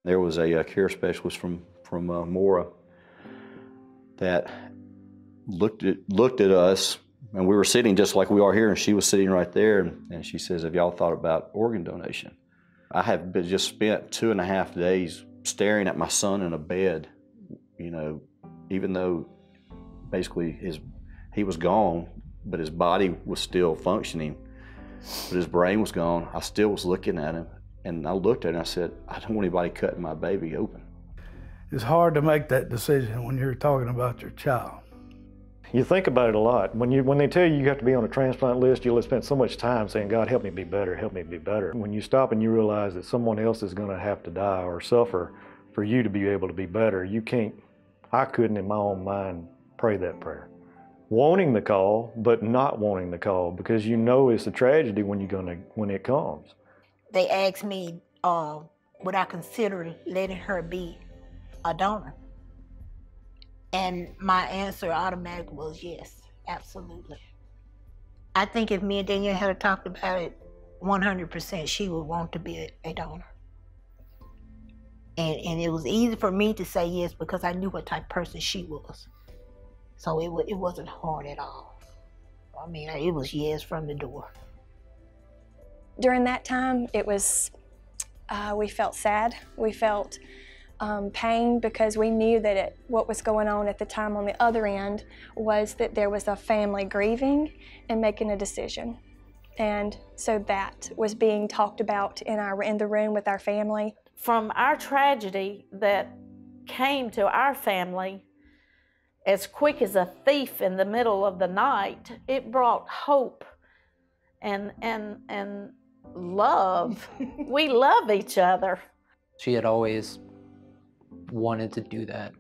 There was a care specialist from Mora that looked at us, and we were sitting just like we are here, and she was sitting right there, and she says, "Have y'all thought about organ donation?" I have just spent 2.5 days staring at my son in a bed, you know, even though basically he was gone, but his body was still functioning, but his brain was gone. I still was looking at him, and I looked at him and I said, "I don't want anybody cutting my baby open." It's hard to make that decision when you're talking about your child. You think about it a lot. When they tell you you have to be on a transplant list, you'll have spent so much time saying, "God, help me be better, help me be better." When you stop and you realize that someone else is going to have to die or suffer for you to be able to be better, I couldn't in my own mind pray that prayer. Wanting the call, but not wanting the call, because you know it's a tragedy when it comes. They asked me, would I consider letting her be a donor? And my answer automatically was yes, absolutely. I think if me and Danielle had talked about it, 100% she would want to be a donor. And it was easy for me to say yes because I knew what type of person she was. So it wasn't hard at all. I mean, it was yes from the door. During that time, it was, we felt sad. We felt pain because we knew that what was going on at the time on the other end was that there was a family grieving and making a decision. And so that was being talked about in the room with our family. From our tragedy that came to our family as quick as a thief in the middle of the night, it brought hope and love. We love each other. She had always wanted to do that.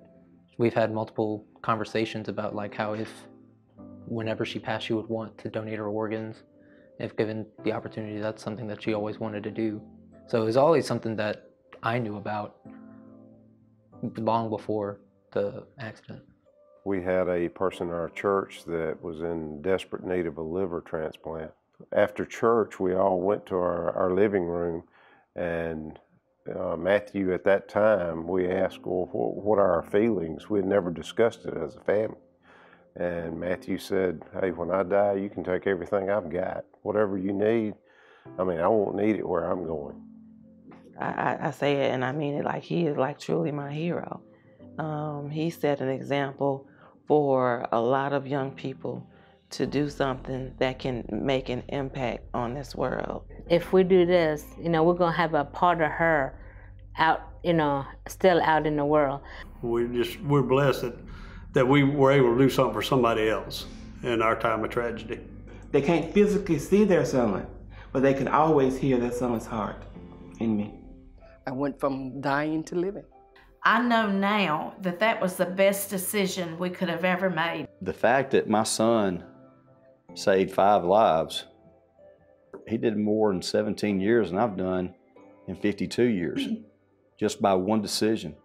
We've had multiple conversations about like how whenever she passed, she would want to donate her organs. If given the opportunity, that's something that she always wanted to do. So it was always something that I knew about long before the accident. We had a person in our church that was in desperate need of a liver transplant. After church, we all went to our living room, and Matthew, at that time, we asked, well, what are our feelings? We had never discussed it as a family. And Matthew said, "Hey, when I die, you can take everything I've got. Whatever you need, I mean, I won't need it where I'm going." I say it and I mean it, like he is like truly my hero. He set an example for a lot of young people to do something that can make an impact on this world. If we do this, we're gonna have a part of her out, still out in the world. We're blessed that we were able to do something for somebody else in our time of tragedy. They can't physically see their son, but they can always hear their son's heart in me. I went from dying to living. I know now that was the best decision we could have ever made. The fact that my son saved 5 lives, he did more in 17 years than I've done in 52 years, just by one decision.